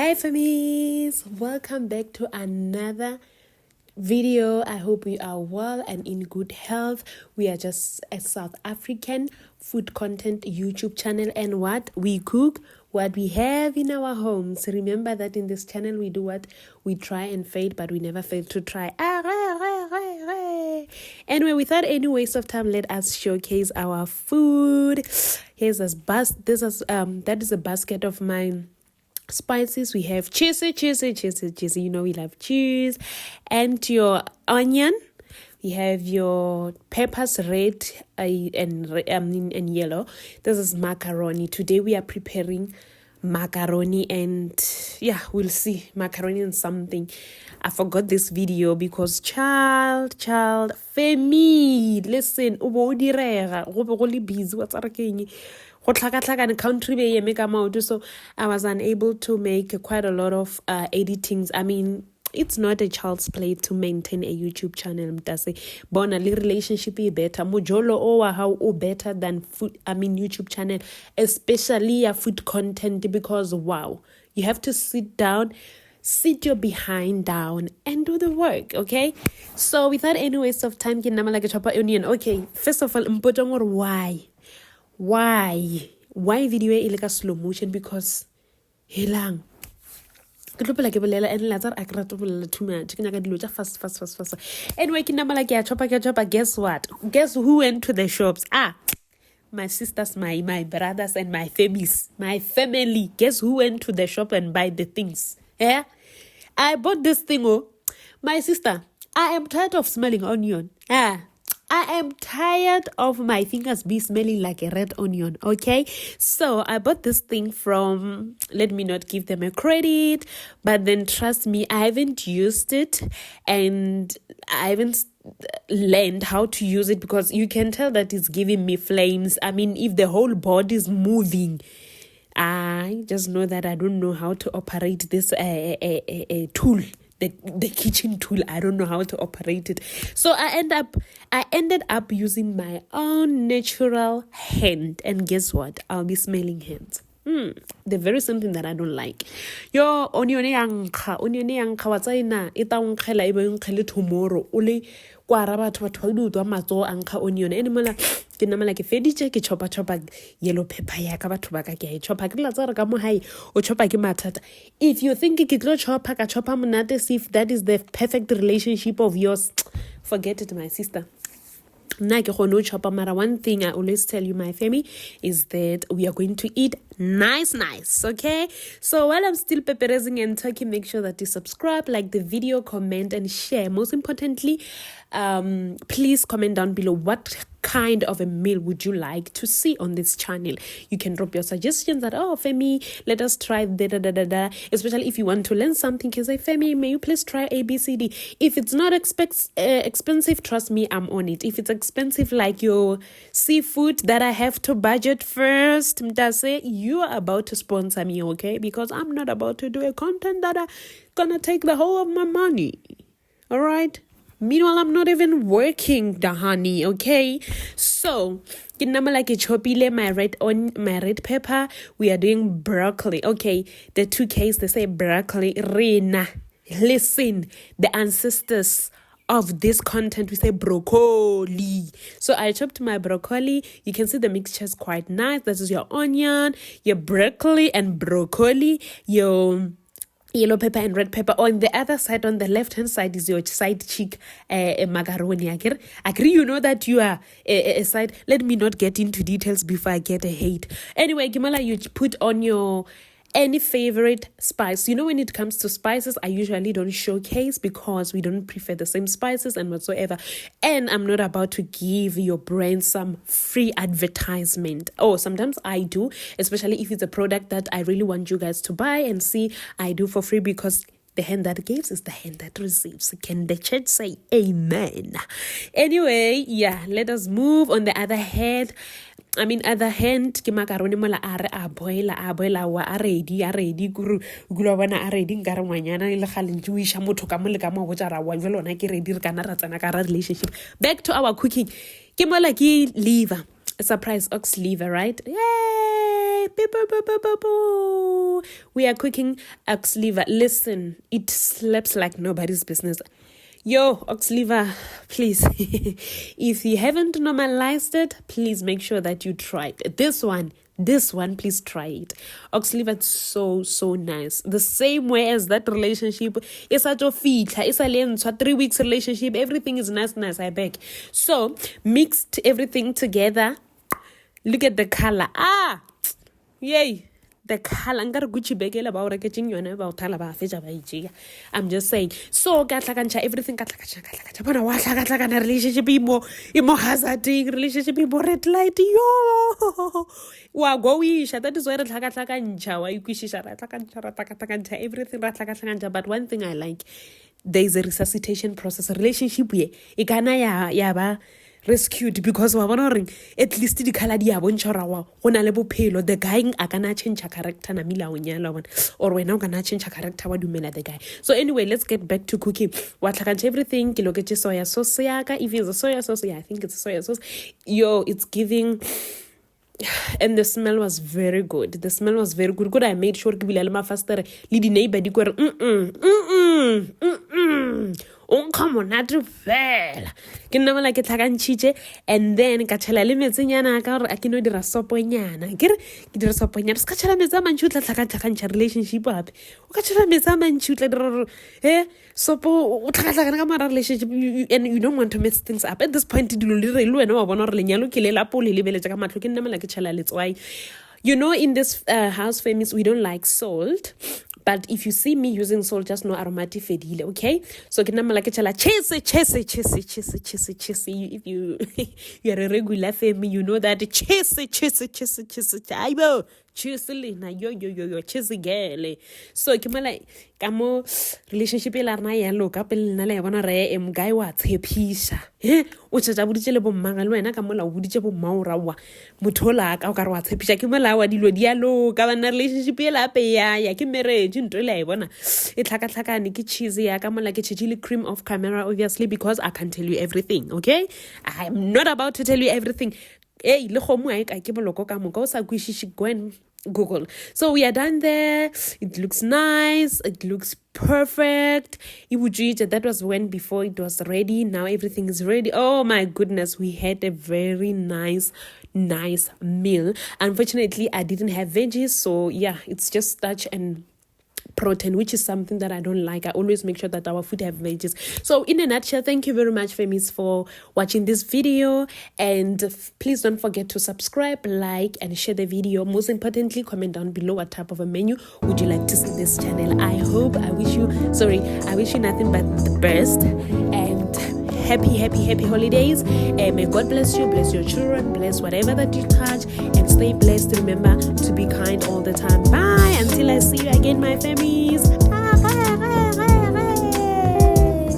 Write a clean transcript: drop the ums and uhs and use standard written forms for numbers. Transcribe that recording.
Hi famies, welcome back to another video. I hope you are well and in good health. We are just a South African food content YouTube channel, and what we cook, what we have in our homes. Remember that in this channel we do what we try and fail, but we never fail to try. Anyway, without any waste of time, let us showcase our food. Here's that is a basket of mine. Spices, we have cheese. You know we love cheese. And your onion. We have your peppers, red and yellow. This is macaroni. Today we are preparing macaroni, and yeah, we'll see macaroni and something. I forgot this video because child femi, listen, o bo direga go be go le busy what's arking go tlhaka country be make a so I was unable to make quite a lot of editings. I mean, it's not a child's play to maintain a YouTube channel. Mtase bona le relationship is better mojolo or how better than food, I mean YouTube channel, especially a food content, because wow, you have to sit your behind down and do the work. Okay, so without any waste of time, ke nama like a chopper onion. Okay, first of all, mpotong or why video e le ka slow motion? Because helang ke tlopola ke bolela and latsar a kra tlopola too much ke nyaka dilo tsa fast. Anyway, ke nama like ya chopper. Guess what? Guess who went to the shops? My sisters, my brothers, and my famies, my family. Guess who went to the shop and buy the things? Yeah, I bought this thing. Oh, my sister, I am tired of smelling onion. I am tired of my fingers be smelling like a red onion. Okay, so I bought this thing from, let me not give them a credit, but then trust me, I haven't used it and I haven't learned how to use it, because you can tell that it's giving me flames. I mean, if the whole body is moving, I just know that I don't know how to operate this tool. The kitchen tool, I don't know how to operate it. So I ended up using my own natural hand, and guess what? I'll be smelling hands. The very something that I don't like. Yo onion yankha wa tsena e ta nkgela e be nkgele tomorrow ole kwa ra batho du twa matso ankha onion ene mola ke namela ke feditse ke chopa yellow pepper ya ka batho ba ka ke chopa ke la tsara ka mo hai o chopa ke mathata. If you think ke tlo chopa ka chopa monate, see if that is the perfect relationship of yours, forget it, my sister. Mara, one thing I always tell you, my family, is that we are going to eat nice, okay? So while I'm still pepperizing and talking, make sure that you subscribe, like the video, comment, and share. Most importantly, please comment down below what kind of a meal would you like to see on this channel. You can drop your suggestions that, Femi, let us try especially if you want to learn something. Can say, Femi, may you please try ABCD. If it's not expensive, trust me, I'm on it. If it's expensive like your seafood that I have to budget first, Mtase, you are about to sponsor me, okay? Because I'm not about to do a content that are gonna take the whole of my money. All right? Meanwhile, I'm not even working, the honey, okay? So, like chopile my red pepper. We are doing broccoli. Okay, the 2Ks, they say broccoli. Rena, listen, the ancestors of this content, we say broccoli. So I chopped my broccoli. You can see the mixture is quite nice. This is your onion, your broccoli and broccoli, your yellow pepper and red pepper. On the other side, on the left hand side, is your side cheek macaroni. Agree, you know that you are a side. Let me not get into details before I get a hate. Anyway, Gimala, you put on your any favorite spice. You know, when it comes to spices, I usually don't showcase because we don't prefer the same spices and whatsoever. And I'm not about to give your brand some free advertisement. Sometimes I do, especially if it's a product that I really want you guys to buy and see. I do for free, because the hand that gives is the hand that receives. Can the church say amen? Anyway, yeah, let us move. On the other hand, ke macaroni mola a boila wa a ready guru bana a ready nkare ngwanyana le galentse o isha motho ka mo le ka mo botsa ra wa jwelona ke ready re kana ra tsena ka relationship. Back to our cooking. Ke mola ke liver, a surprise ox liver, right? Yay! We are cooking ox liver. Listen, it slaps like nobody's business. Yo, ox liver, please. If you haven't normalized it, please make sure that you try it. This one, please try it. Ox liver is so nice. The same way as that relationship. It's a 3 weeks relationship. Everything is nice, I beg. So, mixed everything together. Look at the color. Yay. The color. I'm just saying. So, everything. Relationship more hazarding. Relationship more red light. Yo. That is why everything. But one thing I like, there is a resuscitation process. Relationship rescued because at least the color dia bonchora gona le bophelo. The guy a kana change character na mila onyala one, or when o kana change character wa dumela the guy. So anyway, let's get back to cooking. What like everything ke loketse soya sauce yaka. If it's a soya sauce, I think it's a soya sauce. Yo, it's giving. And the smell was very good. Good. I made sure ke bilale ma faster le di neighbor di kwere come on, not fela. Ke nna mola ke tlhakantšhitše and then ka tšhela le metsinyana ka gore a ke no dira soponyana. Ke dira soponyana. Se ka tšhela metsi a mantši o tla tlhakantšha relationship gape. O ka tšhela metsi a mantši o tla dira sopo o tlhakatlhakana ka mara relationship and you don't want to mess things up. At this point, dilo le re le wena wa bona gore lenyalo ke le lapo le lebeletša ka matlho. Ke nna mola ke tšhela letswai. You know, in this house famies, we don't like salt. But if you see me using salt, just know aromatic fedile, okay? So ke nna like chala chase. If you are a regular family, you know that chase. Aibo, chase na yo chase girl. So ke mala kamo relationship e la rena ya loka pele nna le ya bona re guy wa tshepisha. O tšha boditše le bommanga le wena ka mola o boditše bommaura wa motho la ka o ka re wa tshepisha ke mola wa dilo di alo ka bana relationship e la pe ya ke marriage ntwe la e bona e tlhakatlhakane ke cheese ya ka mola ke chili cream off camera obviously because I can't tell you everything, okay? I'm not about to tell you everything. Hey, le khomo a ka ke boloko ka moka o sa kwishishi go and Google. So we are done there. It looks nice. It looks perfect. That was when before it was ready. Now everything is ready. Oh my goodness. We had a very nice meal. Unfortunately, I didn't have veggies. So yeah, it's just starch and protein, which is something that I don't like. I always make sure that our food have veggies. So in a nutshell, thank you very much, famies, for watching this video, and please don't forget to subscribe, like, and share the video. Most importantly, comment down below what type of a menu would you like to see this channel. I wish you nothing but the best and happy holidays, and may God bless you, bless your children, bless whatever that you touch, and stay blessed. Remember to be kind all the time. Bye until I see you again, my famies.